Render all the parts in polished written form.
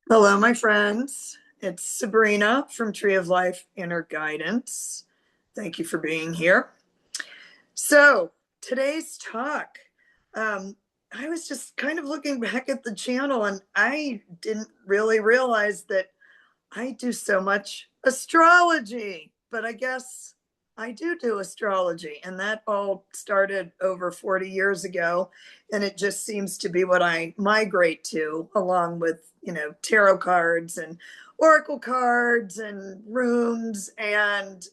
Hello, my friends. It's Sabrina from Tree of Life Inner Guidance. Thank you for being here. So, today's talk, I was just kind of looking back at the channel and I didn't really realize that I do so much astrology, but I guess I do astrology. And that all started over 40 years ago. And it just seems to be what I migrate to, along with, tarot cards and oracle cards and runes and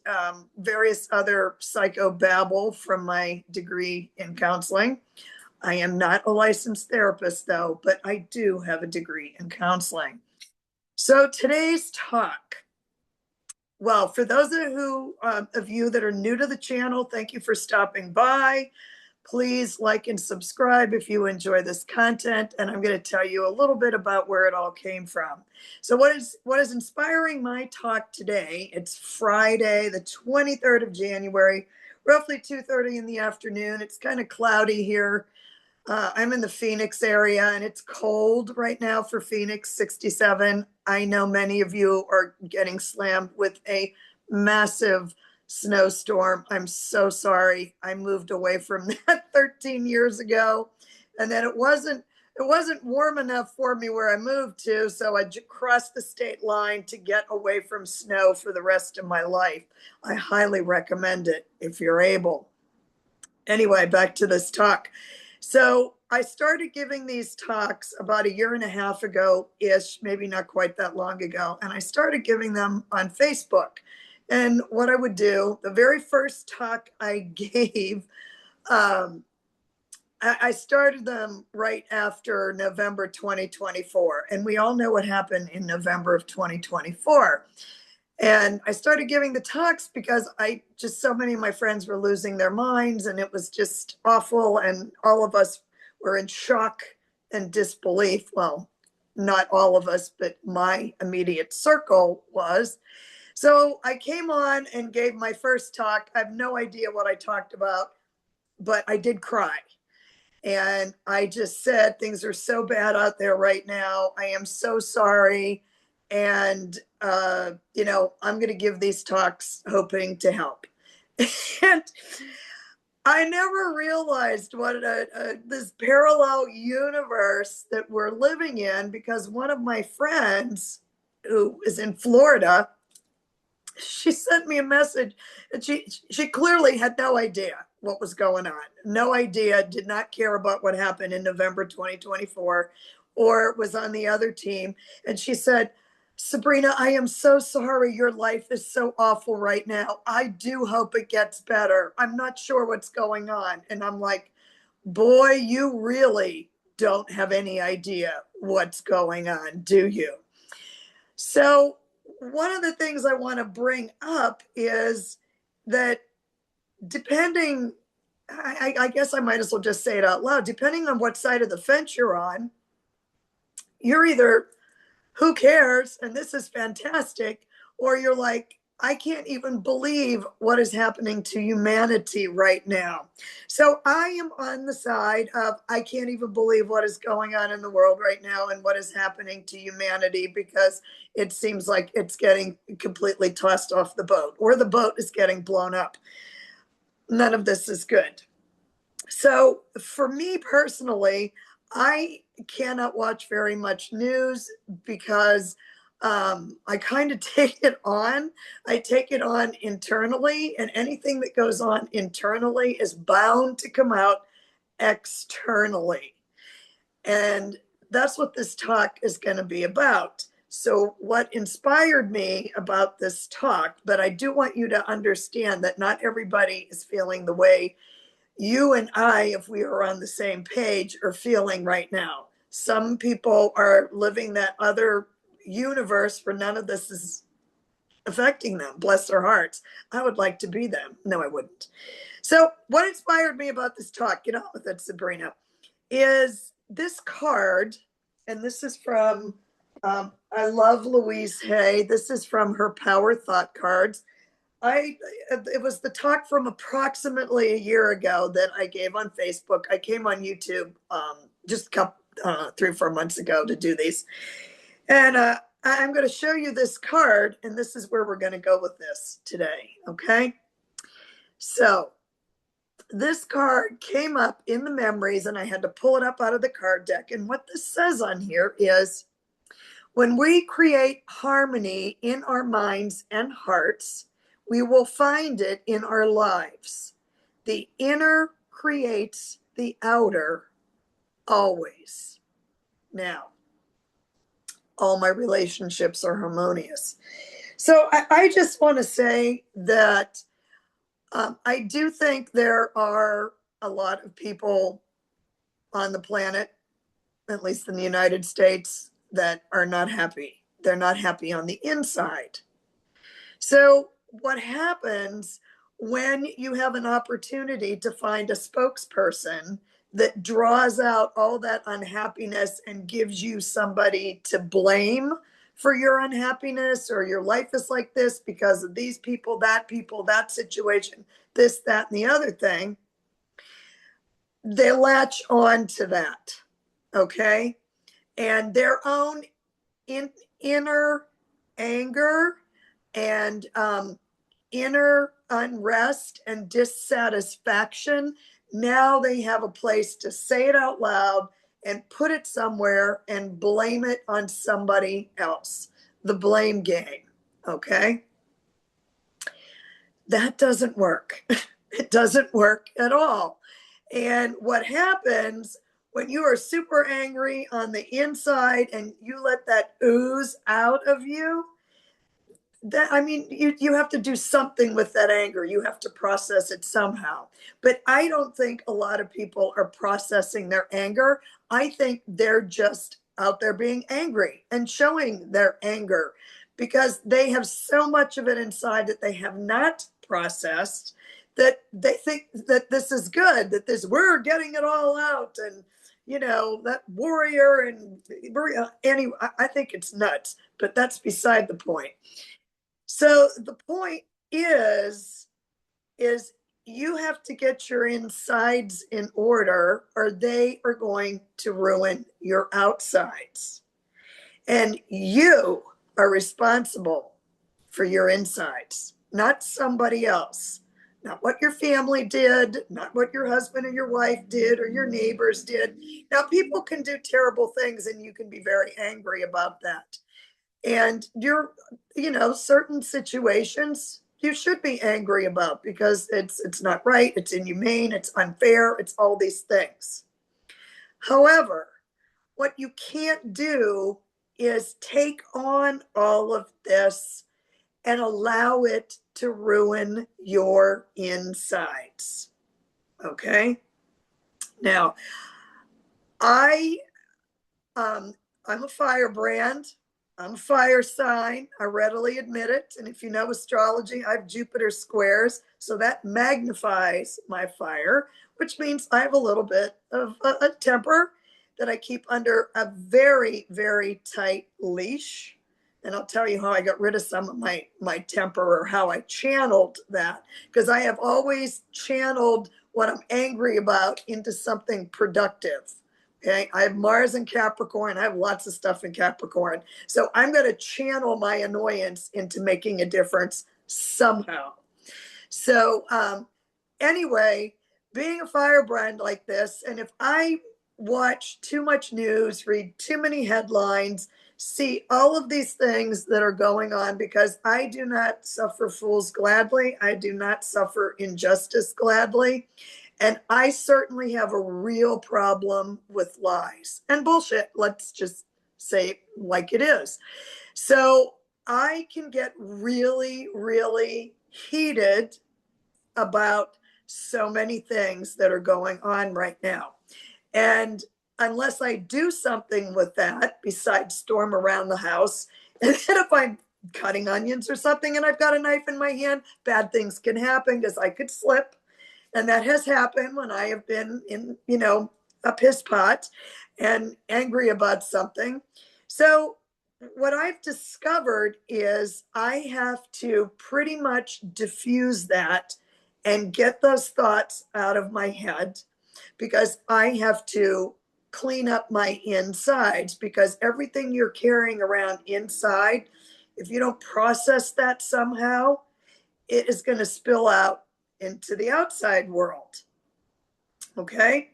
various other psychobabble from my degree in counseling. I am not a licensed therapist, though, but I do have a degree in counseling. So today's talk, well, for those of you that are new to the channel, thank you for stopping by. Please like and subscribe if you enjoy this content, and I'm going to tell you a little bit about where it all came from. So what is inspiring my talk today? It's Friday, the 23rd of January, roughly 2:30 in the afternoon. It's kind of cloudy here. I'm in the Phoenix area and it's cold right now for Phoenix, 67. I know many of you are getting slammed with a massive snowstorm. I'm so sorry. I moved away from that 13 years ago, and then it wasn't warm enough for me where I moved to, so I crossed the state line to get away from snow for the rest of my life. I highly recommend it if you're able. Anyway, back to this talk. So I started giving these talks about a year and a half ago-ish, maybe not quite that long ago, and I started giving them on Facebook. And what I would do, the very first talk I gave, I started them right after November 2024, and we all know what happened in November of 2024. And I started giving the talks because so many of my friends were losing their minds and it was just awful. And all of us were in shock and disbelief. Well, not all of us, but my immediate circle was. So I came on and gave my first talk. I have no idea what I talked about, but I did cry. And I just said, things are so bad out there right now. I am so sorry. And, I'm going to give these talks hoping to help. And I never realized what this parallel universe that we're living in, because one of my friends who is in Florida, she sent me a message, and she clearly had no idea what was going on. No idea, did not care about what happened in November 2024, or was on the other team. And she said, Sabrina, I am so sorry. Your life is so awful right now. I do hope it gets better. I'm not sure what's going on. And I'm like, boy, you really don't have any idea what's going on, do you? So one of the things I want to bring up is that depending, I guess I might as well just say it out loud, depending on what side of the fence you're on, you're either, who cares, and this is fantastic, or you're like, I can't even believe what is happening to humanity right now. So I am on the side of, I can't even believe what is going on in the world right now and what is happening to humanity, because it seems like it's getting completely tossed off the boat, or the boat is getting blown up. None of this is good. So for me personally, I cannot watch very much news because I kind of take it on. I take it on internally, and anything that goes on internally is bound to come out externally. And that's what this talk is going to be about. So what inspired me about this talk, but I do want you to understand that not everybody is feeling the way you and I, if we are on the same page, are feeling right now. Some people are living that other universe where none of this is affecting them. Bless their hearts. I would like to be them. No, I wouldn't. So what inspired me about this talk, get on with it, Sabrina, is this card. And this is from, I love Louise Hay. This is from her Power Thought cards. It was the talk from approximately a year ago that I gave on Facebook. I came on YouTube just 3 or 4 months ago to do these. And I'm going to show you this card, and this is where we're going to go with this today, okay? So this card came up in the memories, and I had to pull it up out of the card deck. And what this says on here is, when we create harmony in our minds and hearts, we will find it in our lives. The inner creates the outer always. Now, all my relationships are harmonious. So I just want to say that I do think there are a lot of people on the planet, at least in the United States, that are not happy. They're not happy on the inside. So what happens when you have an opportunity to find a spokesperson that draws out all that unhappiness and gives you somebody to blame for your unhappiness, or your life is like this because of these people, that situation, this, that, and the other thing, they latch on to that, okay? And their own inner anger and inner unrest and dissatisfaction, now they have a place to say it out loud and put it somewhere and blame it on somebody else. The blame game, okay? That doesn't work. It doesn't work at all. And what happens when you are super angry on the inside and you let that ooze out of you, that, I mean, you have to do something with that anger. You have to process it somehow. But I don't think a lot of people are processing their anger. I think they're just out there being angry and showing their anger because they have so much of it inside that they have not processed, that they think that this is good, that this, we're getting it all out, and that warrior, and anyway, I think it's nuts, but that's beside the point. So the point is you have to get your insides in order, or they are going to ruin your outsides. And you are responsible for your insides, not somebody else. Not what your family did, not what your husband or your wife did or your neighbors did. Now, people can do terrible things and you can be very angry about that. And certain situations you should be angry about because it's not right, it's inhumane, it's unfair, it's all these things. However, what you can't do is take on all of this and allow it to ruin your insides. Okay? Now, I'm a firebrand. I'm a fire sign. I readily admit it. And if you know astrology, I have Jupiter squares. So that magnifies my fire, which means I have a little bit of a temper that I keep under a very, very tight leash. And I'll tell you how I got rid of some of my temper, or how I channeled that, because I have always channeled what I'm angry about into something productive. Okay, I have Mars in Capricorn. I have lots of stuff in Capricorn. So I'm going to channel my annoyance into making a difference somehow. So anyway, being a firebrand like this, and if I watch too much news, read too many headlines, see all of these things that are going on, because I do not suffer fools gladly. I do not suffer injustice gladly. And I certainly have a real problem with lies and bullshit. Let's just say it like it is. So I can get really, really heated about so many things that are going on right now. And unless I do something with that, besides storm around the house, and then if I'm cutting onions or something and I've got a knife in my hand, bad things can happen because I could slip. And that has happened when I have been in, a piss pot and angry about something. So what I've discovered is I have to pretty much diffuse that and get those thoughts out of my head, because I have to clean up my insides, because everything you're carrying around inside, if you don't process that somehow, it is going to spill out into the outside world. Okay.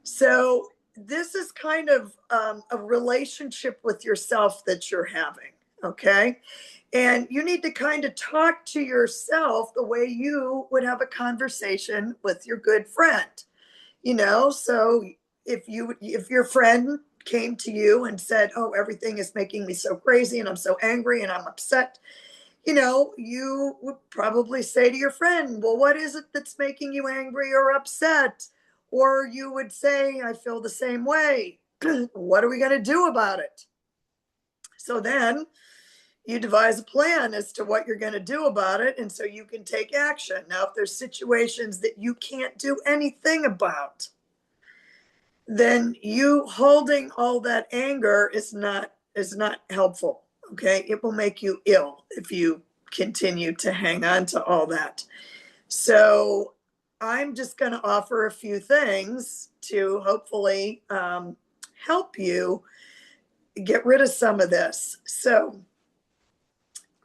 So this is kind of a relationship with yourself that you're having. Okay. And you need to kind of talk to yourself the way you would have a conversation with your good friend. So if your friend came to you and said, oh, everything is making me so crazy and I'm so angry and I'm upset, you would probably say to your friend, well, what is it that's making you angry or upset? Or you would say, I feel the same way. What are we going to do about it? So then you devise a plan as to what you're going to do about it. And so you can take action. Now, if there's situations that you can't do anything about, then you holding all that anger is not helpful. Okay. It will make you ill if you continue to hang on to all that. So I'm just going to offer a few things to hopefully help you get rid of some of this. So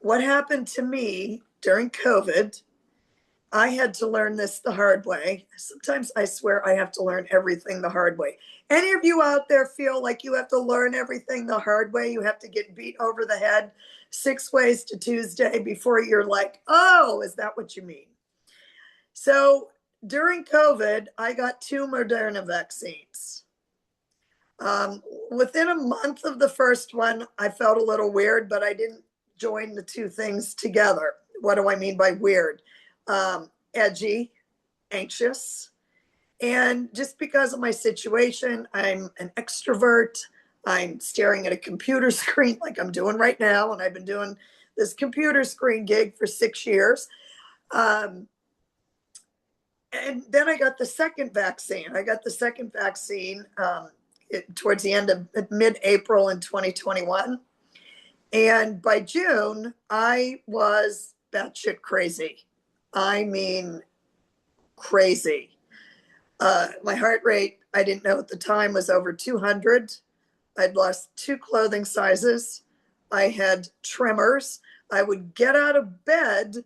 what happened to me during COVID, I had to learn this the hard way. Sometimes I swear I have to learn everything the hard way. Any of you out there feel like you have to learn everything the hard way? You have to get beat over the head 6 ways to Tuesday before you're like, oh, is that what you mean? So during COVID, I got 2 Moderna vaccines. Within a month of the first one, I felt a little weird, but I didn't join the 2 things together. What do I mean by weird? Edgy, anxious. And just because of my situation, I'm an extrovert. I'm staring at a computer screen like I'm doing right now. And I've been doing this computer screen gig for 6 years. And then I got the second vaccine. Towards the end of mid-April in 2021. And by June, I was batshit crazy. I mean, crazy. My heart rate, I didn't know at the time, was over 200. I'd lost 2 clothing sizes. I had tremors. I would get out of bed,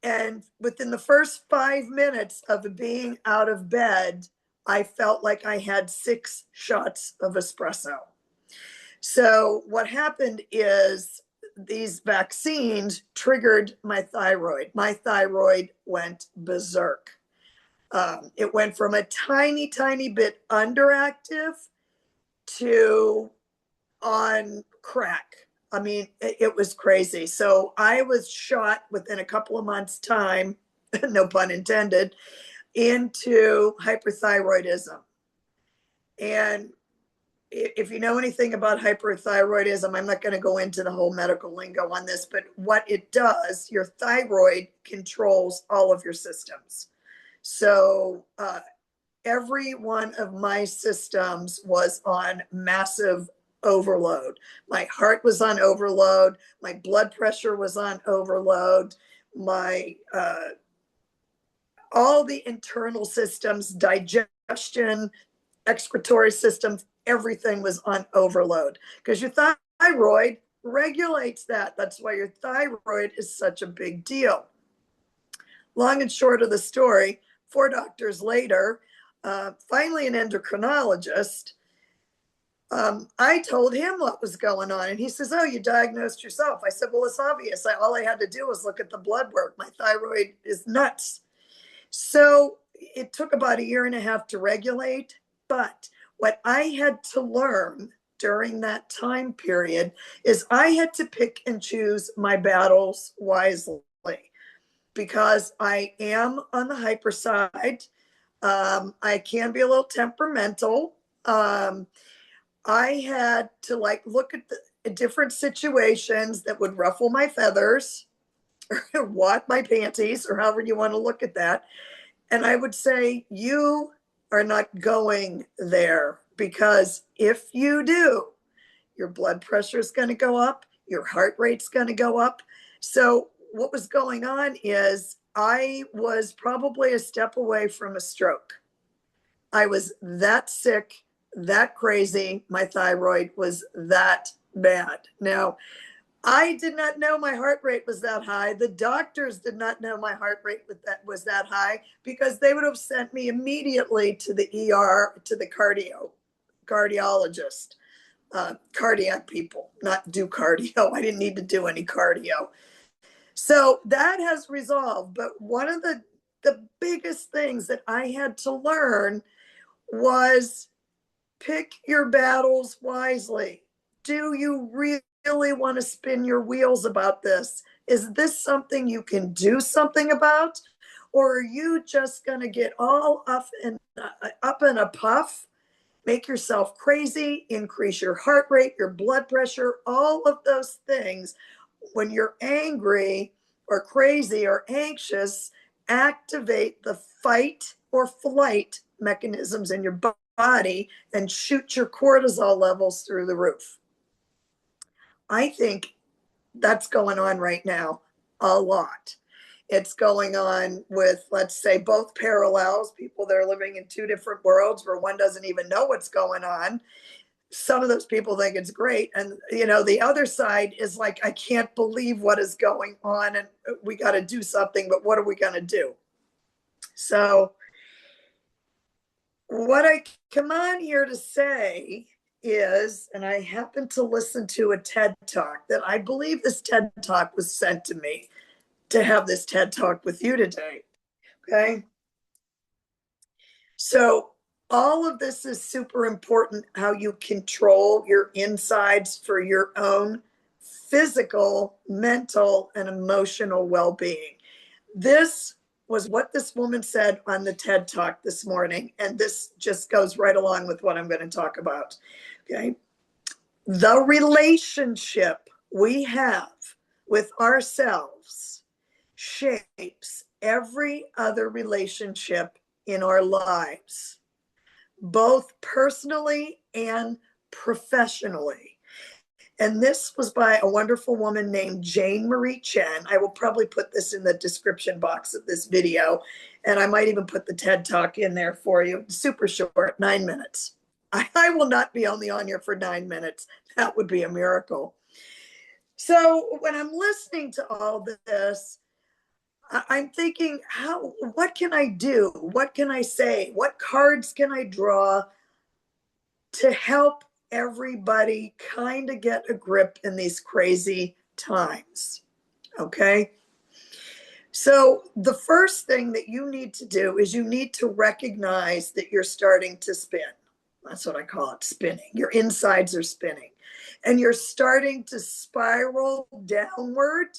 and within the first 5 minutes of being out of bed, I felt like I had 6 shots of espresso. So what happened is these vaccines triggered my thyroid. My thyroid went berserk. It went from a tiny, tiny bit underactive to on crack. I mean, it was crazy. So I was shot within a couple of months' time, no pun intended, into hyperthyroidism. And if you know anything about hyperthyroidism, I'm not going to go into the whole medical lingo on this, but what it does, your thyroid controls all of your systems. So every one of my systems was on massive overload. My heart was on overload. My blood pressure was on overload. My all the internal systems, digestion, excretory systems, everything was on overload because your thyroid regulates that. That's why your thyroid is such a big deal. Long and short of the story, 4 doctors later, finally an endocrinologist, I told him what was going on. And he says, oh, you diagnosed yourself. I said, well, it's obvious. All I had to do was look at the blood work. My thyroid is nuts. So it took about 1.5 years to regulate. But what I had to learn during that time period is I had to pick and choose my battles wisely, because I am on the hyper side. I can be a little temperamental. I had to look at the different situations that would ruffle my feathers or wet my panties, or however you want to look at that. And I would say, you are not going there, because if you do, your blood pressure is going to go up, your heart rate's going to go up. So what was going on is I was probably a step away from a stroke. I was that sick, that crazy. My thyroid was that bad. Now, I did not know my heart rate was that high. The doctors did not know my heart rate was that high, because they would have sent me immediately to the ER, to the cardiologist, cardiac people, not do cardio. I didn't need to do any cardio. So that has resolved. But one of the biggest things that I had to learn was pick your battles wisely. Do you really want to spin your wheels about this? Is this something you can do something about? Or are you just going to get all up in a puff, make yourself crazy, increase your heart rate, your blood pressure, all of those things? When you're angry or crazy or anxious, activate the fight or flight mechanisms in your body and shoot your cortisol levels through the roof. I think that's going on right now a lot. It's going on with, let's say, both parallels, people that are living in two different worlds where one doesn't even know what's going on. Some of those people think it's great. And, the other side is like, I can't believe what is going on and we got to do something, but what are we going to do? So what I come on here to say is, and I happened to listen to a TED Talk, that I believe this TED Talk was sent to me to have this TED Talk with you today. Okay. So all of this is super important, how you control your insides for your own physical, mental, and emotional well-being. This was what this woman said on the TED Talk this morning, and this just goes right along with what I'm going to talk about. Okay. The relationship we have with ourselves shapes every other relationship in our lives, both personally and professionally. And this was by a wonderful woman named Marie Chen. I will probably put this in the description box of this video, and I might even put the TED Talk in there for you. Super short, 9 minutes. I will not be only on here for 9 minutes. That would be a miracle. So when I'm listening to all this, I'm thinking, what can I do? What can I say? What cards can I draw to help everybody kind of get a grip in these crazy times? Okay. So the first thing that you need to do is you need to recognize that you're starting to spin. That's what I call it, spinning. Your insides are spinning. And you're starting to spiral downward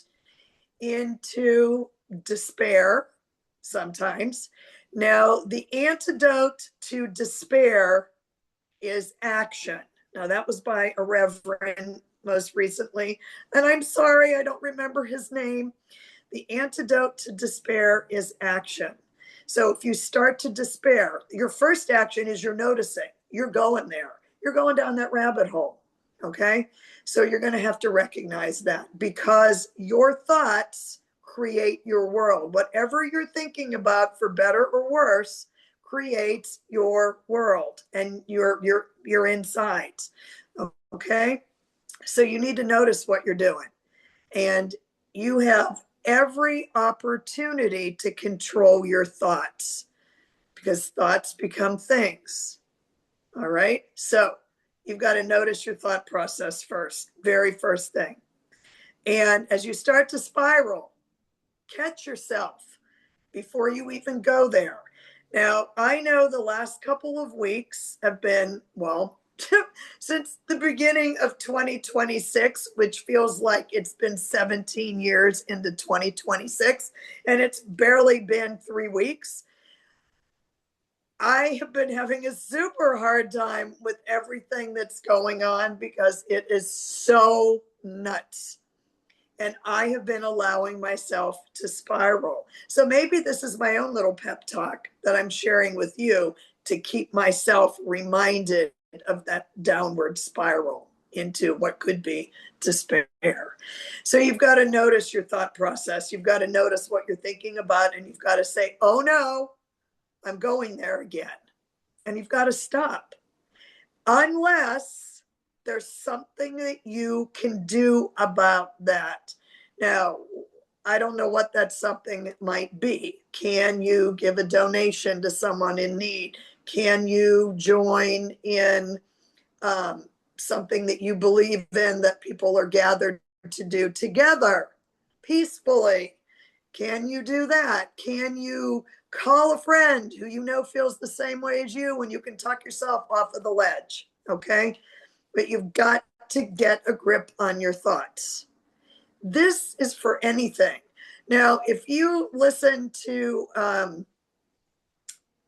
into despair sometimes. Now, the antidote to despair is action. Now, that was by a reverend most recently, and I'm sorry, I don't remember his name. The antidote to despair is action. So if you start to despair, your first action is you're noticing, you're going there, you're going down that rabbit hole. Okay. So you're going to have to recognize that, because your thoughts create your world. Whatever you're thinking about, for better or worse, creates your world and your insides. Okay. So you need to notice what you're doing, and you have every opportunity to control your thoughts, because thoughts become things. All right. So you've got to notice your thought process first, very first thing. And as you start to spiral, catch yourself before you even go there. Now, I know the last couple of weeks have been, well, since the beginning of 2026, which feels like it's been 17 years into 2026, and it's barely been 3 weeks. I have been having a super hard time with everything that's going on, because it is so nuts. And I have been allowing myself to spiral. So maybe this is my own little pep talk that I'm sharing with you to keep myself reminded of that downward spiral into what could be despair. So you've got to notice your thought process. You've got to notice what you're thinking about, and you've got to say, oh no, I'm going there again. And you've got to stop, unless there's something that you can do about that. Now, I don't know what that something might be. Can you give a donation to someone in need? Can you join in something that you believe in that people are gathered to do together peacefully? Can you do that? Can you call a friend who you know feels the same way as you when you can talk yourself off of the ledge? Okay. But you've got to get a grip on your thoughts. This is for anything. Now, if you listen to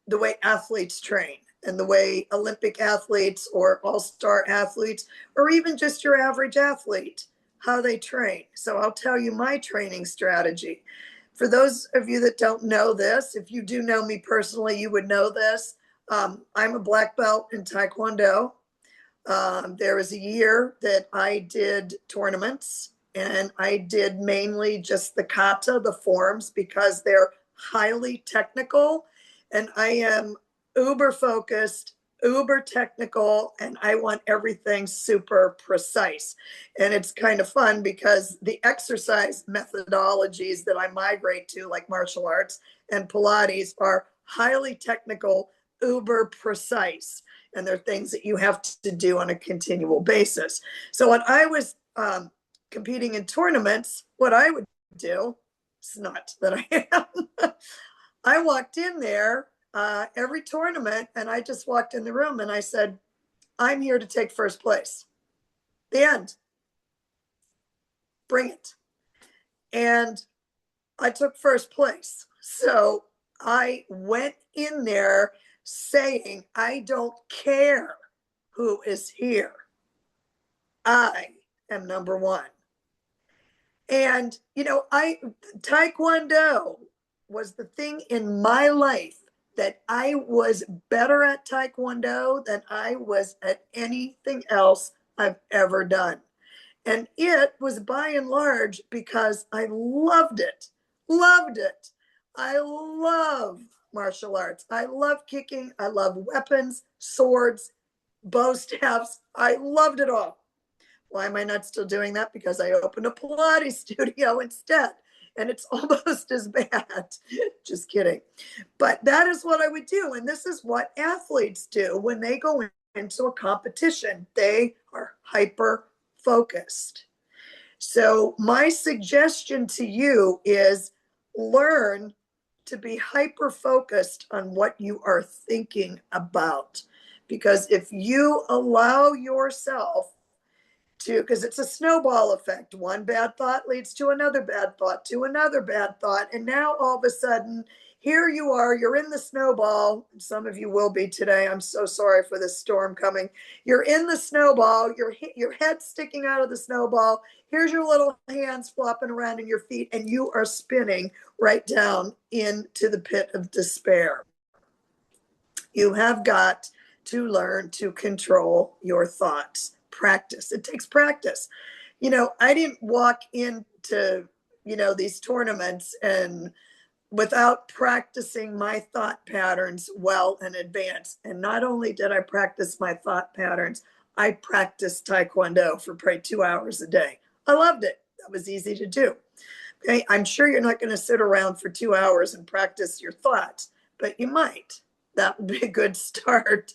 the way athletes train and the way Olympic athletes or all-star athletes, or even just your average athlete, how they train. So I'll tell you my training strategy. For those of you that don't know this, if you do know me personally, you would know this. I'm a black belt in Taekwondo. There was a year that I did tournaments, and I did mainly just the kata, the forms, because they're highly technical, and I am uber focused, uber technical, and I want everything super precise. And it's kind of fun because the exercise methodologies that I migrate to, like martial arts and Pilates, are highly technical, uber precise. And they're things that you have to do on a continual basis. So when I was competing in tournaments, what I would do, it's not that I am, I walked in there every tournament, and I just walked in the room and I said, I'm here to take first place. The end. Bring it. And I took first place. So I went in there saying, I don't care who is here. I am number one. And, Taekwondo was the thing in my life that I was better at Taekwondo than I was at anything else I've ever done. And it was by and large because I loved it. Loved it. I love martial arts. I love kicking. I love weapons, swords, bow staffs. I loved it all. Why am I not still doing that? Because I opened a Pilates studio instead, and it's almost as bad. Just kidding. But that is what I would do. And this is what athletes do when they go into a competition. They are hyper focused. So my suggestion to you is learn to be hyper focused on what you are thinking about. Because if you allow yourself to, because it's a snowball effect. One bad thought leads to another bad thought, to another bad thought. And now all of a sudden, here you are, you're in the snowball. Some of you will be today. I'm so sorry for this storm coming. You're in the snowball, your head sticking out of the snowball. Here's your little hands flopping around in your feet, and you are spinning right down into the pit of despair. You have got to learn to control your thoughts. Practice. It takes practice. I didn't walk into, these tournaments and without practicing my thought patterns well in advance. And not only did I practice my thought patterns, I practiced Taekwondo for probably 2 hours a day. I loved it. That was easy to do. Okay. I'm sure you're not going to sit around for 2 hours and practice your thoughts, but you might. That would be a good start.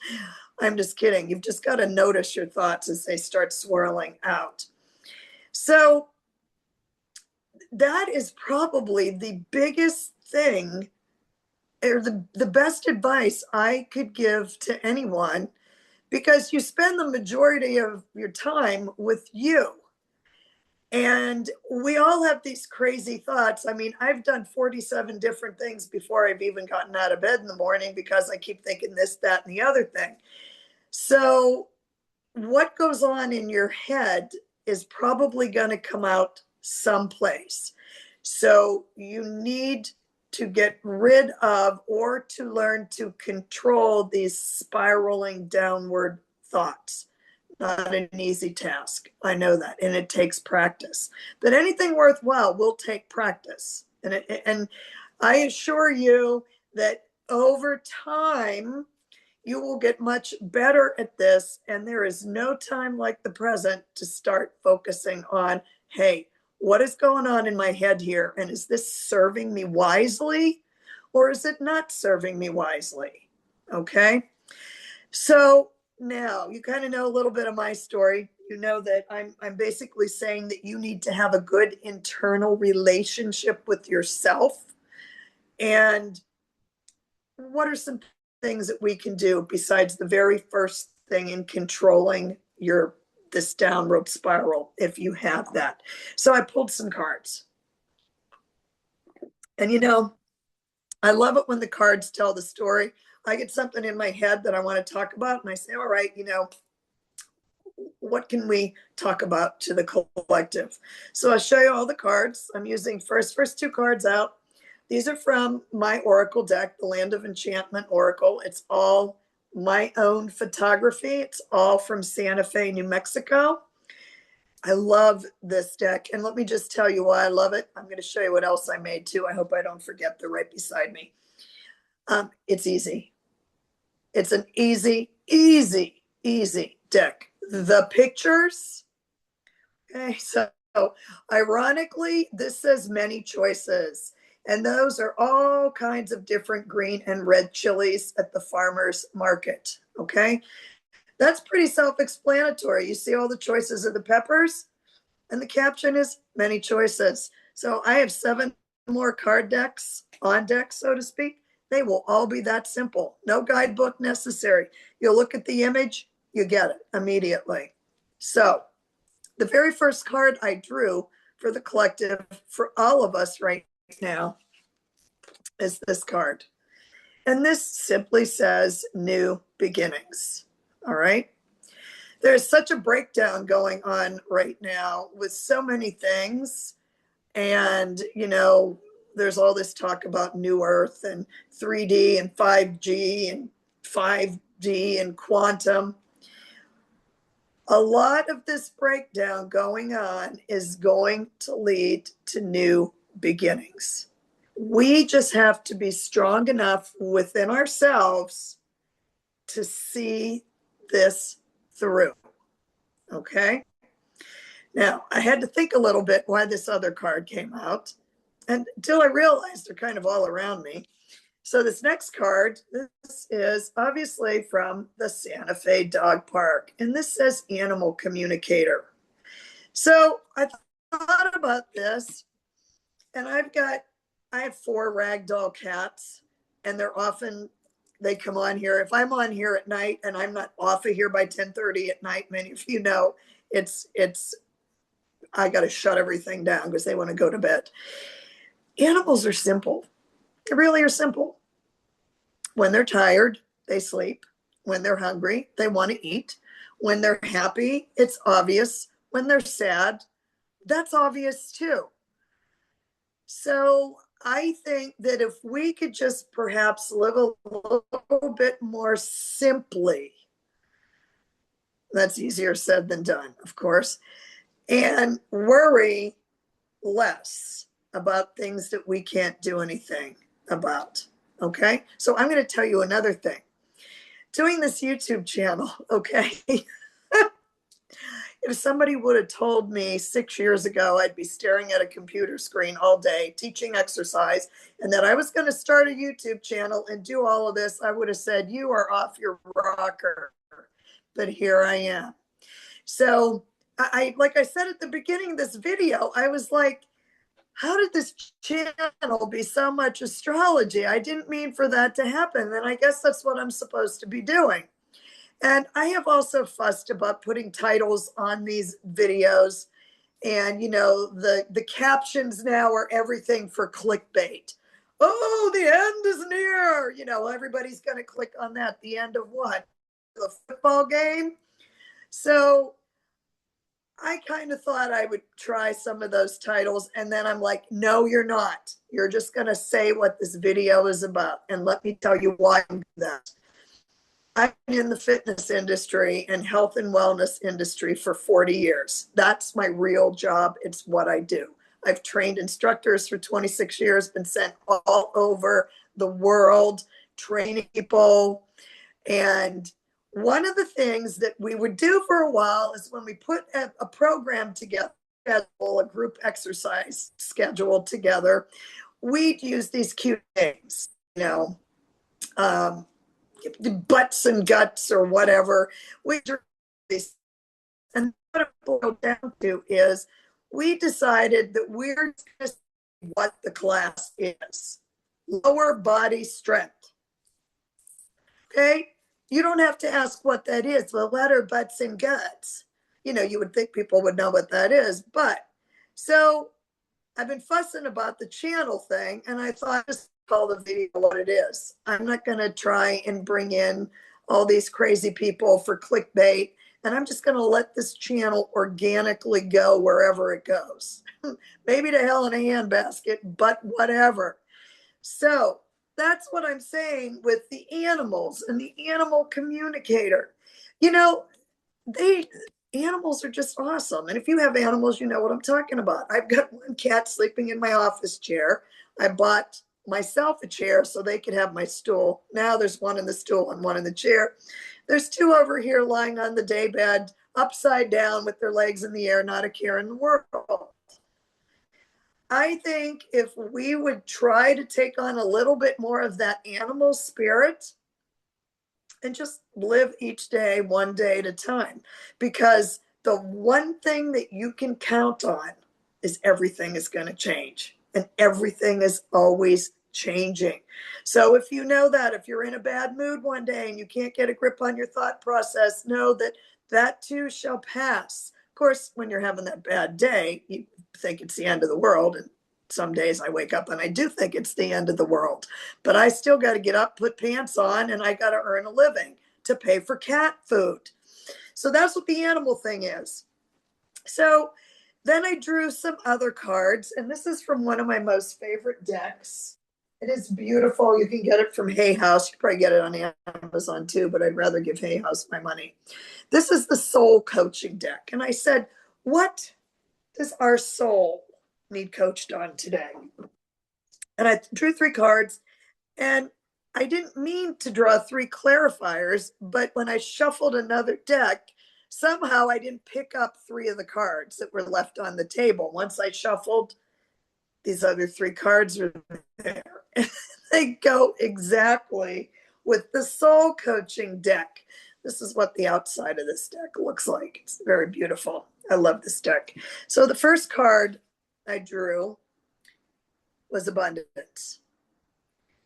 I'm just kidding. You've just got to notice your thoughts as they start swirling out. So that is probably the biggest thing, or the best advice I could give to anyone, because you spend the majority of your time with you. And we all have these crazy thoughts. I mean, I've done 47 different things before I've even gotten out of bed in the morning because I keep thinking this, that, and the other thing. So what goes on in your head is probably going to come out someplace. So you need to get rid of or to learn to control these spiraling downward thoughts. Not an easy task. I know that. And it takes practice. But anything worthwhile will take practice. And I assure you that over time, you will get much better at this. And there is no time like the present to start focusing on, hey, what is going on in my head here? And is this serving me wisely or is it not serving me wisely? Okay. So now you kind of know a little bit of my story. You know that I'm basically saying that you need to have a good internal relationship with yourself. And what are some things that we can do besides the very first thing in controlling this downward spiral if you have that? So I pulled some cards. And I love it when the cards tell the story. I get something in my head that I want to talk about and I say, all right, what can we talk about to the collective? So I'll show you all the cards. I'm using first two cards out. These are from my Oracle deck, the Land of Enchantment Oracle. It's all my own photography. It's all from Santa Fe, New Mexico. I love this deck. And let me just tell you why I love it. I'm going to show you what else I made too. I hope I don't forget. They're right beside me. It's easy. It's an easy deck. The pictures. Okay, so ironically, this says many choices. And those are all kinds of different green and red chilies at the farmer's market. Okay, that's pretty self-explanatory. You see all the choices of the peppers, and the caption is many choices. So I have 7 more card decks on deck, so to speak. They will all be that simple. No guidebook necessary. You'll look at the image, you get it immediately. So the very first card I drew for the collective, for all of us right now, is this card. And this simply says new beginnings. All right. There's such a breakdown going on right now with so many things. And, there's all this talk about New Earth and 3D and 5G and 5D and quantum. A lot of this breakdown going on is going to lead to new beginnings. We just have to be strong enough within ourselves to see this through. Okay? Now, I had to think a little bit why this other card came out, and until I realized they're kind of all around me. So this next card, this is obviously from the Santa Fe Dog Park, and this says animal communicator. So I thought about this, and I have 4 ragdoll cats, and they come on here. If I'm on here at night and I'm not off of here by 10:30 at night, many of you know, I got to shut everything down because they want to go to bed. Animals are simple. They really are simple. When they're tired, they sleep. When they're hungry, they want to eat. When they're happy, it's obvious. When they're sad, that's obvious too. So I think that if we could just perhaps live a little bit more simply, that's easier said than done, of course, and worry less about things that we can't do anything about. Okay. So I'm going to tell you another thing. Doing this YouTube channel, okay. If somebody would have told me 6 years ago I'd be staring at a computer screen all day teaching exercise and that I was going to start a YouTube channel and do all of this, I would have said, you are off your rocker. But here I am. So like I said at the beginning of this video, I was like, how did this channel be so much astrology? I didn't mean for that to happen. And I guess that's what I'm supposed to be doing. And I have also fussed about putting titles on these videos. And, the captions now are everything for clickbait. Oh, the end is near. Everybody's going to click on that. The end of what? The football game? So I kind of thought I would try some of those titles. And then I'm like, no, you're not. You're just going to say what this video is about. And let me tell you why I'm doing that. I've been in the fitness industry and health and wellness industry for 40 years. That's my real job. It's what I do. I've trained instructors for 26 years, been sent all over the world, training people. And one of the things that we would do for a while is when we put a program together, a group exercise schedule together, we'd use these cute names, um, butts and guts or whatever. We and what it boiled down to is we decided that we're going to see what the class is. Lower body strength. Okay? You don't have to ask what that is. The letter butts and guts. You would think people would know what that is. But so I've been fussing about the channel thing, and I thought I'd just call the video what it is. I'm not going to try and bring in all these crazy people for clickbait, and I'm just going to let this channel organically go wherever it goes. Maybe to hell in a handbasket, but whatever. So that's what I'm saying with the animals and the animal communicator. They animals are just awesome. And if you have animals, you know what I'm talking about. I've got one cat sleeping in my office chair. I bought myself a chair so they could have my stool. Now there's one in the stool and one in the chair. There's two over here lying on the day bed, upside down with their legs in the air, not a care in the world. I think if we would try to take on a little bit more of that animal spirit and just live each day one day at a time, because the one thing that you can count on is everything is going to change, and everything is always changing. So if you know that, if you're in a bad mood one day and you can't get a grip on your thought process, know that that too shall pass. Of course, when you're having that bad day, you think it's the end of the world. And some days I wake up and I do think it's the end of the world, but I still got to get up, put pants on, and I got to earn a living to pay for cat food. So that's what the animal thing is. So then I drew some other cards, and this is from one of my most favorite decks. It is beautiful. You can get it from Hay House. You probably get it on Amazon too, but I'd rather give Hay House my money. This is the soul coaching deck. And I said, what does our soul need coached on today? And I drew 3 cards, and I didn't mean to draw 3 clarifiers, but when I shuffled another deck, somehow I didn't pick up 3 of the cards that were left on the table. Once I shuffled, these other 3 cards are there. They go exactly with the soul coaching deck. This is what the outside of this deck looks like. It's very beautiful. I love this deck. So the first card I drew was abundance.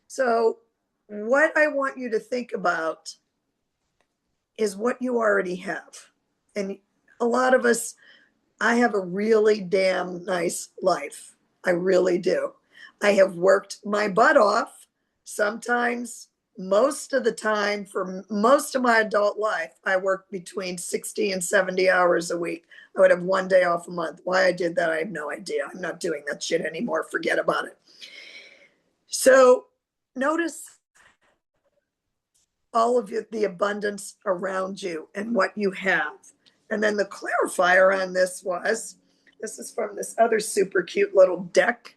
So what I want you to think about is what you already have. And a lot of us, I have a really damn nice life. I really do. I have worked my butt off, sometimes, most of the time, for most of my adult life. I worked between 60 and 70 hours a week. I would have one day off a month. Why I did that, I have no idea. I'm not doing that shit anymore. Forget about it. So notice all of the abundance around you and what you have. And then the clarifier on this is from this other super cute little deck.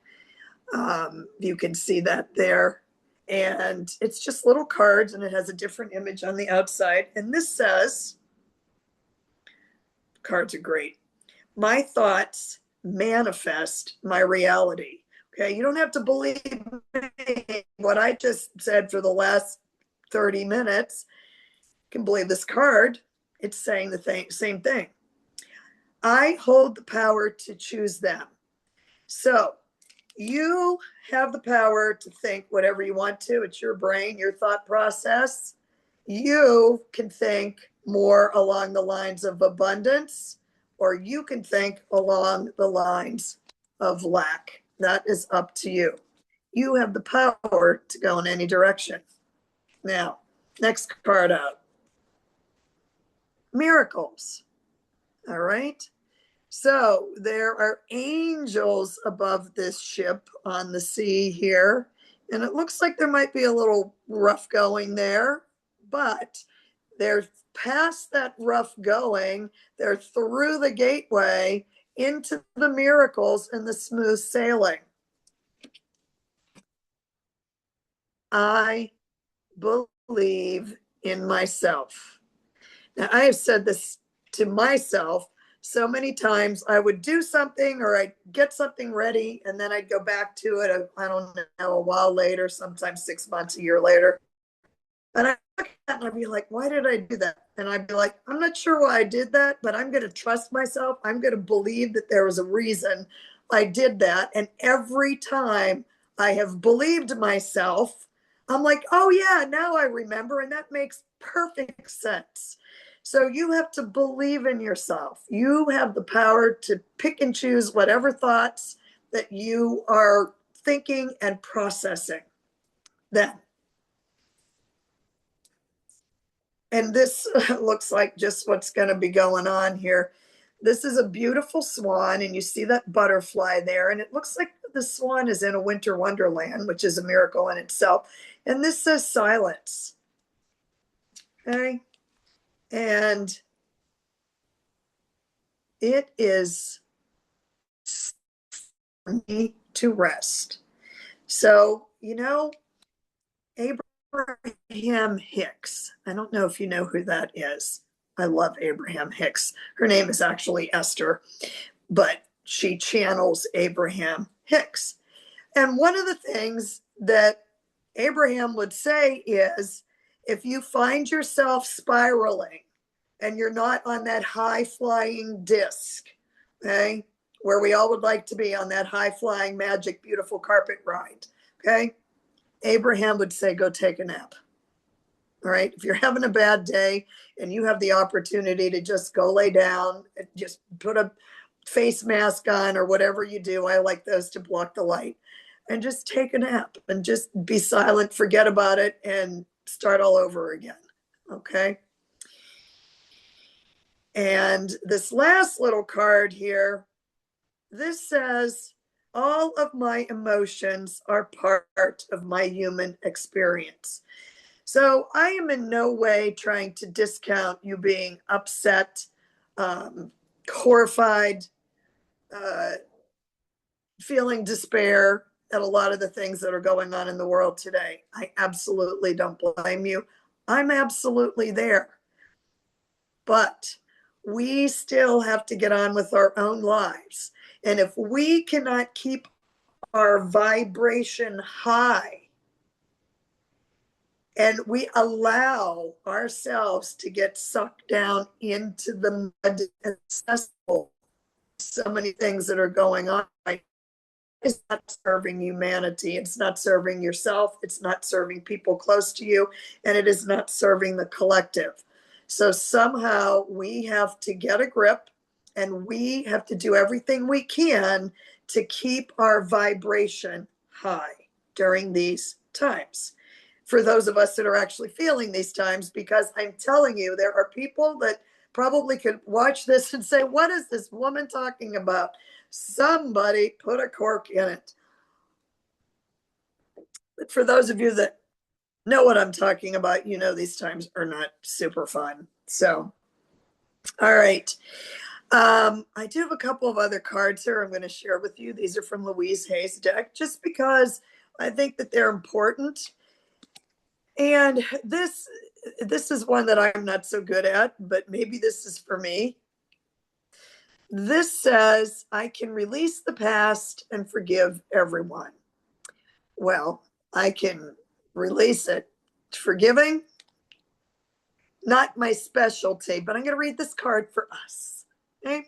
You can see that there. And it's just little cards, and it has a different image on the outside. And this says, cards are great. My thoughts manifest my reality. Okay, you don't have to believe me. What I just said for the last 30 minutes. You can believe this card. It's saying the same thing. I hold the power to choose them. So you have the power to think whatever you want to. It's your brain, your thought process. You can think more along the lines of abundance, or you can think along the lines of lack. That is up to you. You have the power to go in any direction. Now, next card out. Miracles. All right. So there are angels above this ship on the sea here. And it looks like there might be a little rough going there, but they're past that rough going. They're through the gateway into the miracles and the smooth sailing. I believe in myself. Now, I have said this to myself so many times. I would do something or I'd get something ready, and then I'd go back to it, I don't know, a while later, sometimes 6 months, a year later. And I look at it and I'd be like, why did I do that? And I'd be like, I'm not sure why I did that, but I'm going to trust myself. I'm going to believe that there was a reason I did that. And every time I have believed myself, I'm like, oh yeah, now I remember. And that makes perfect sense. So you have to believe in yourself. You have the power to pick and choose whatever thoughts that you are thinking and processing then. And this looks like just what's going to be going on here. This is a beautiful swan, and you see that butterfly there, and it looks like the swan is in a winter wonderland, which is a miracle in itself. And this says silence. Okay. And it is for me to rest. So, Abraham Hicks. I don't know if you know who that is. I love Abraham Hicks. Her name is actually Esther, but she channels Abraham Hicks. And one of the things that Abraham would say is, if you find yourself spiraling and you're not on that high flying disc, okay, where we all would like to be, on that high flying magic beautiful carpet ride, okay, Abraham would say, go take a nap. All right. If you're having a bad day and you have the opportunity to just go lay down, just put a face mask on or whatever you do, I like those to block the light, and just take a nap and just be silent, forget about it, and start all over again. Okay. And this last little card here, this says, all of my emotions are part of my human experience. So I am in no way trying to discount you being upset, horrified, feeling despair at a lot of the things that are going on in the world today. I absolutely don't blame you. I'm absolutely there. But we still have to get on with our own lives. And if we cannot keep our vibration high, and we allow ourselves to get sucked down into the mud and cesspool, so many things that are going on, right? It's not serving humanity. It's not serving yourself. It's not serving people close to you. And it is not serving the collective. So somehow we have to get a grip, and we have to do everything we can to keep our vibration high during these times. For those of us that are actually feeling these times, because I'm telling you, there are people that probably could watch this and say, what is this woman talking about? Somebody put a cork in it. But for those of you that know what I'm talking about, these times are not super fun. So, all right. I do have a couple of other cards here I'm going to share with you. These are from Louise Hay's deck, just because I think that they're important. And this is one that I'm not so good at, but maybe this is for me. This says, I can release the past and forgive everyone. Well, I can release it. Forgiving, not my specialty, but I'm going to read this card for us. Okay.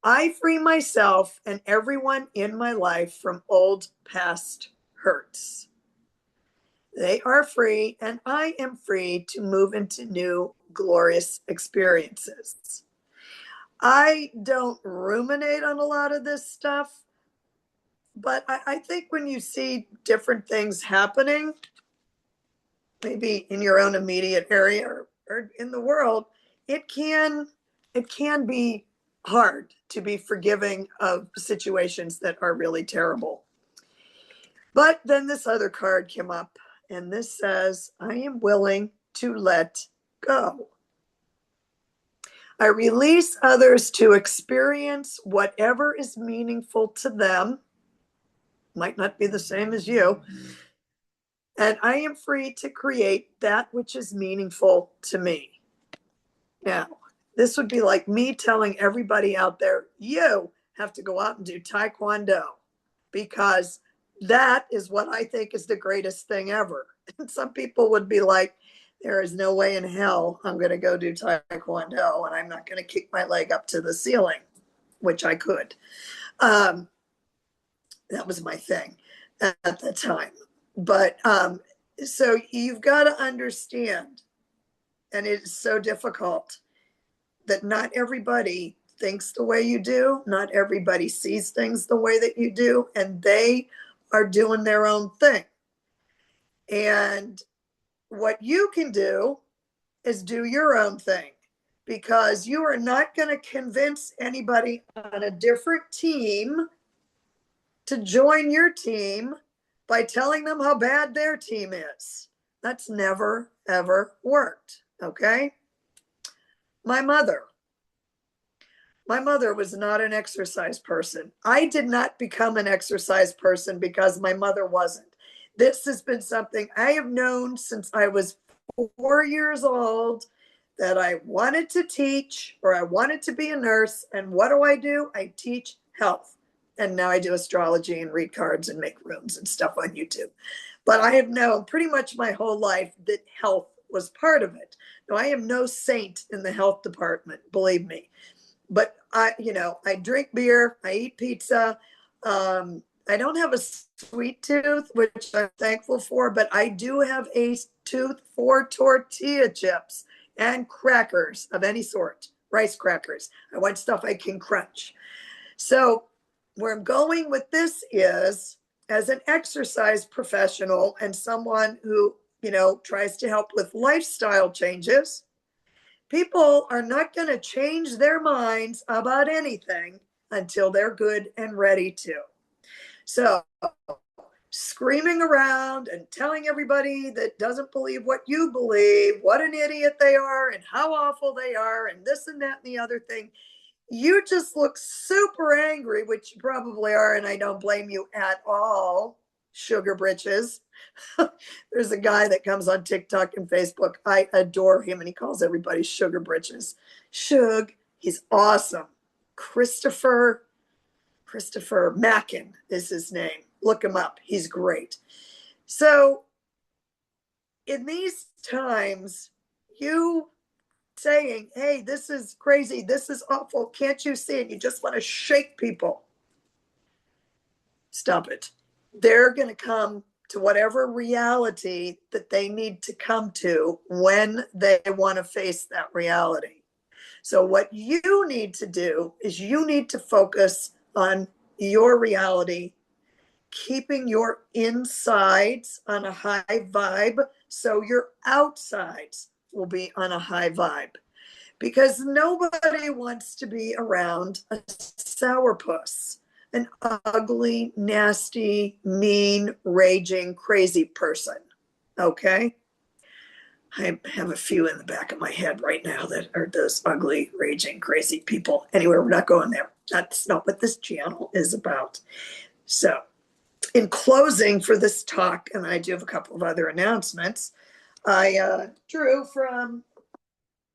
I free myself and everyone in my life from old past hurts. They are free, and I am free to move into new glorious experiences. I don't ruminate on a lot of this stuff, but I think when you see different things happening, maybe in your own immediate area or in the world, it can be hard to be forgiving of situations that are really terrible. But then this other card came up, and this says, I am willing to let go. I release others to experience whatever is meaningful to them. Might not be the same as you. and I am free to create that which is meaningful to me. Now, this would be like me telling everybody out there, you have to go out and do Taekwondo because that is what I think is the greatest thing ever. And some people would be like, there is no way in hell I'm going to go do Taekwondo and I'm not going to kick my leg up to the ceiling, which I could. That was my thing at the time. But so you've got to understand, and it is so difficult, that not everybody thinks the way you do. Not everybody sees things the way that you do, and they are doing their own thing. And what you can do is do your own thing, because you are not going to convince anybody on a different team to join your team by telling them how bad their team is. That's never, ever worked. Okay. My mother was not an exercise person. I did not become an exercise person because my mother wasn't. This has been something I have known since I was 4 years old, that I wanted to teach, or I wanted to be a nurse. And what do? I teach health. And now I do astrology and read cards and make runes and stuff on YouTube. But I have known pretty much my whole life that health was part of it. Now, I am no saint in the health department, believe me. But I drink beer, I eat pizza. I don't have a sweet tooth, which I'm thankful for, but I do have a tooth for tortilla chips and crackers of any sort, rice crackers. I want stuff I can crunch. So where I'm going with this is, as an exercise professional and someone who, tries to help with lifestyle changes, people are not going to change their minds about anything until they're good and ready to. So screaming around and telling everybody that doesn't believe what you believe, what an idiot they are and how awful they are and this and that and the other thing, you just look super angry, which you probably are, and I don't blame you at all, sugar britches. There's a guy that comes on TikTok and Facebook. I adore him, and he calls everybody sugar britches. Shug, he's awesome. Christopher Mackin is his name. Look him up. He's great. So in these times, you saying, hey, this is crazy, this is awful, can't you see it? You just want to shake people. Stop it. They're going to come to whatever reality that they need to come to when they want to face that reality. So what you need to do is you need to focus on your reality, keeping your insides on a high vibe so your outsides will be on a high vibe. Because nobody wants to be around a sourpuss, an ugly, nasty, mean, raging, crazy person. Okay? I have a few in the back of my head right now that are those ugly, raging, crazy people. Anyway, we're not going there. That's not what this channel is about. So, in closing for this talk, and I do have a couple of other announcements, I drew from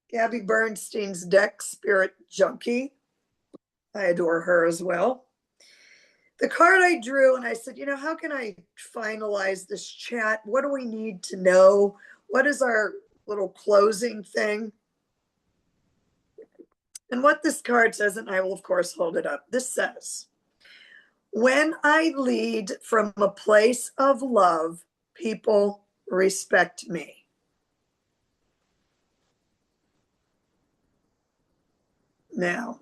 Gabby Bernstein's deck, Spirit Junkie. I adore her as well. The card I drew, and I said, how can I finalize this chat? What do we need to know? What is our little closing thing? And what this card says, and I will, of course, hold it up. This says, when I lead from a place of love, people respect me. Now,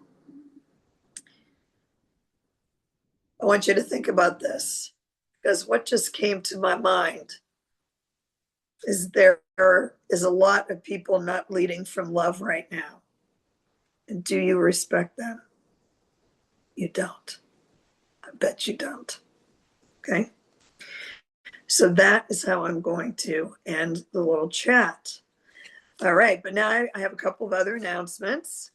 I want you to think about this, because what just came to my mind is there is a lot of people not leading from love right now. And do you respect them? You don't. I bet you don't. Okay? So that is how I'm going to end the little chat. All right, but now I have a couple of other announcements.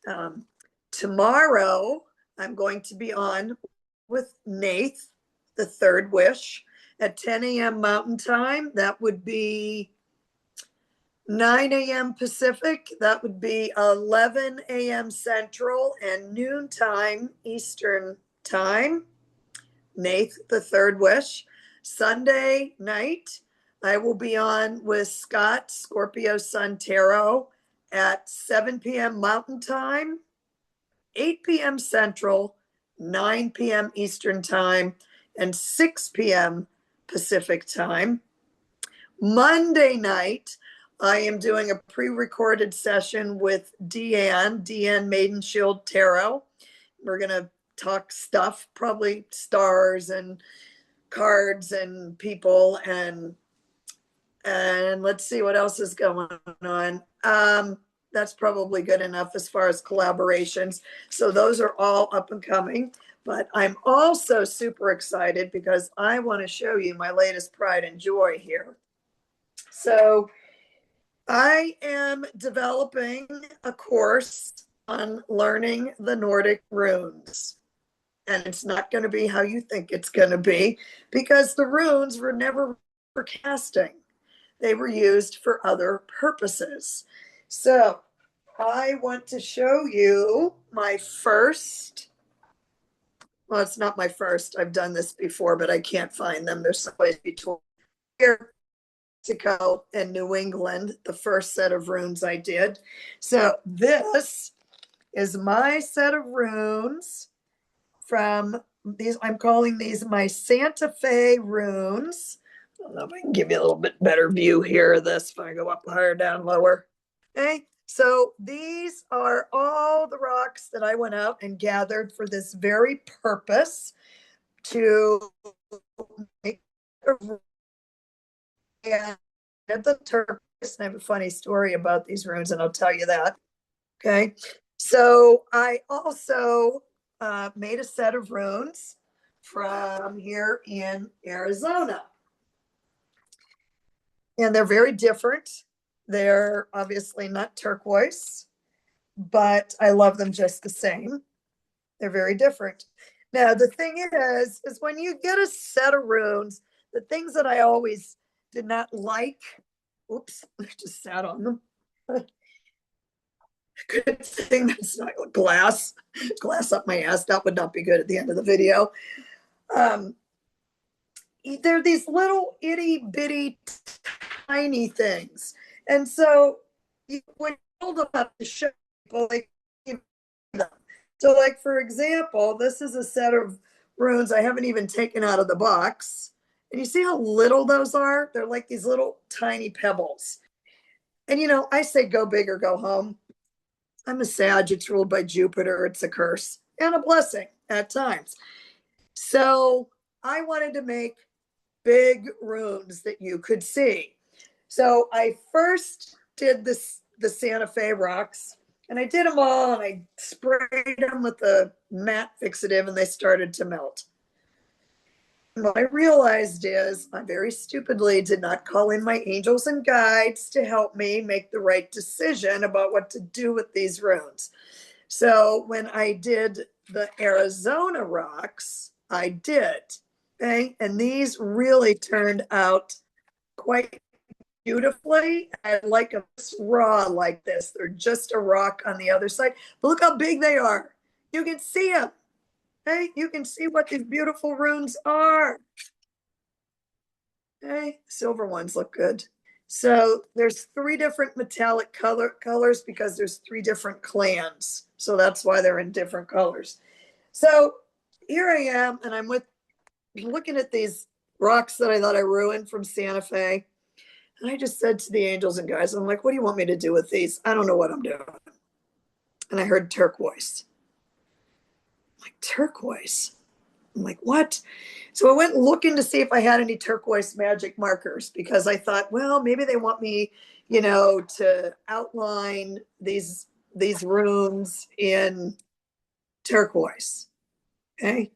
Tomorrow, I'm going to be on with Nath, the Third Wish, at 10 a.m. Mountain Time. That would be 9 a.m. Pacific. That would be 11 a.m. Central and noon time Eastern Time. Nath, the third wish. Sunday night, I will be on with Scott, Scorpio Sun Tarot, at 7 p.m. Mountain Time, 8 p.m. Central, 9 p.m. Eastern Time, and 6 p.m. Pacific Time. Monday night, I am doing a pre-recorded session with Deanne Maiden Shield Tarot. We're going to talk stuff, probably stars and cards and people, and let's see what else is going on. That's probably good enough as far as collaborations. So those are all up and coming. But I'm also super excited because I want to show you my latest pride and joy here. So I am developing a course on learning the Nordic runes. And it's not going to be how you think it's going to be, because the runes were never for casting. They were used for other purposes. So I want to show you my first. Well, it's not my first. I've done this before, but I can't find them. There's someplace between here, Mexico, and New England, the first set of runes I did. So this is my set of runes from these. I'm calling these my Santa Fe runes. I don't know if I can give you a little bit better view here of this if I go up higher, down, lower. Okay, so these are all the rocks that I went out and gathered for this very purpose, to make and the turquoise. I have a funny story about these runes, and I'll tell you that. Okay, so I also made a set of runes from here in Arizona. And they're very different. They're obviously not turquoise, but I love them just the same. They're very different. Now, the thing is when you get a set of runes, the things that I always did not like, oops, I just sat on them. Good thing that's not glass up my ass. That would not be good at the end of the video. They're these little itty bitty tiny things. And so you would hold them up to show people, like, them. So like, for example, this is a set of runes I haven't even taken out of the box. And you see how little those are? They're like these little tiny pebbles. And I say go big or go home. I'm a Sag. It's ruled by Jupiter. It's a curse and a blessing at times. So I wanted to make big runes that you could see. So I first did the Santa Fe rocks, and I did them all, and I sprayed them with the matte fixative, and they started to melt. And what I realized is I very stupidly did not call in my angels and guides to help me make the right decision about what to do with these runes. So when I did the Arizona rocks, I did. Okay? And these really turned out quite beautifully. I like them raw like this. They're just a rock on the other side. But look how big they are. You can see them. Okay? You can see what these beautiful runes are. Okay? Silver ones look good. So there's 3 different metallic colors because there's 3 different clans. So that's why they're in different colors. So here I am, and I'm looking at these rocks that I thought I ruined from Santa Fe. And I just said to the angels and guys, I'm like, what do you want me to do with these? I don't know what I'm doing. And I heard turquoise. I'm like, turquoise? I'm like, what? So I went looking to see if I had any turquoise magic markers, because I thought, well, maybe they want me, to outline these runes in turquoise. Okay.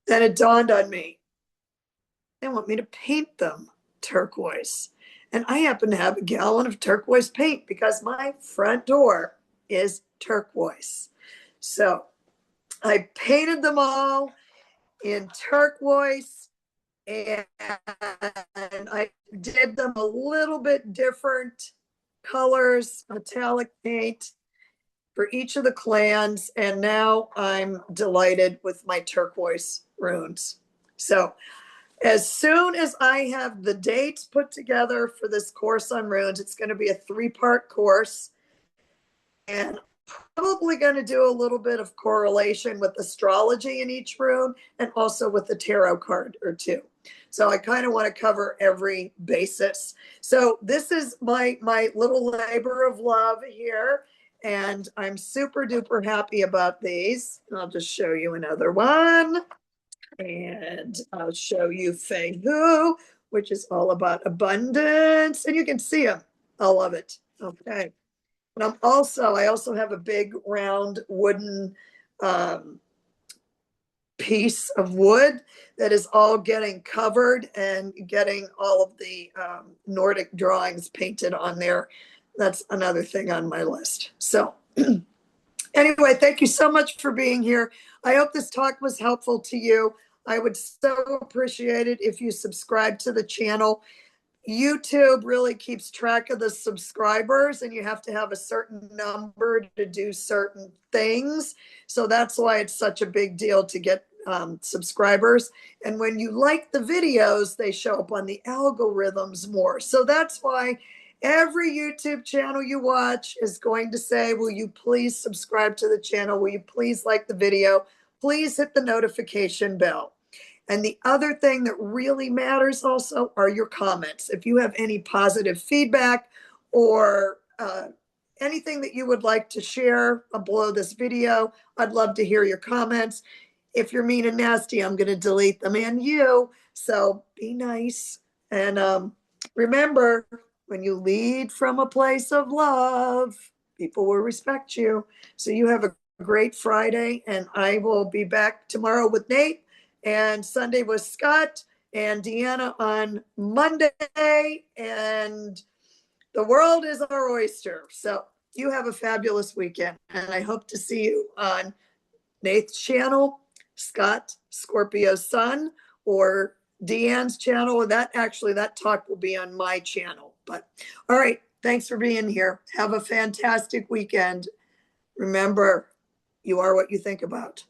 Then it dawned on me, they want me to paint them turquoise. And I happen to have a gallon of turquoise paint because my front door is turquoise. So I painted them all in turquoise, and I did them a little bit different colors, metallic paint for each of the clans. And now I'm delighted with my turquoise runes. So as soon as I have the dates put together for this course on runes, it's going to be a 3-part course. And probably going to do a little bit of correlation with astrology in each rune and also with the tarot card or two. So I kind of want to cover every basis. So this is my little labor of love here. And I'm super duper happy about these. I'll just show you another one. And I'll show you Fei Hu, which is all about abundance. And you can see them. I love it. Okay. And I also have a big round wooden piece of wood that is all getting covered and getting all of the Nordic drawings painted on there. That's another thing on my list. So anyway, thank you so much for being here. I hope this talk was helpful to you. I would so appreciate it if you subscribe to the channel. YouTube really keeps track of the subscribers, and you have to have a certain number to do certain things. So that's why it's such a big deal to get subscribers. And when you like the videos, they show up on the algorithms more. So that's why every YouTube channel you watch is going to say, will you please subscribe to the channel? Will you please like the video? Please hit the notification bell. And the other thing that really matters also are your comments. If you have any positive feedback or anything that you would like to share below this video, I'd love to hear your comments. If you're mean and nasty, I'm going to delete them and you. So be nice. And remember, when you lead from a place of love, people will respect you. So you have a great Friday, and I will be back tomorrow with Nate, and Sunday with Scott and Deanna on Monday, and the world is our oyster. So you have a fabulous weekend, and I hope to see you on Nate's channel, Scott Scorpio Sun, or Deanne's channel. That talk will be on my channel. But all right, thanks for being here. Have a fantastic weekend. Remember, you are what you think about.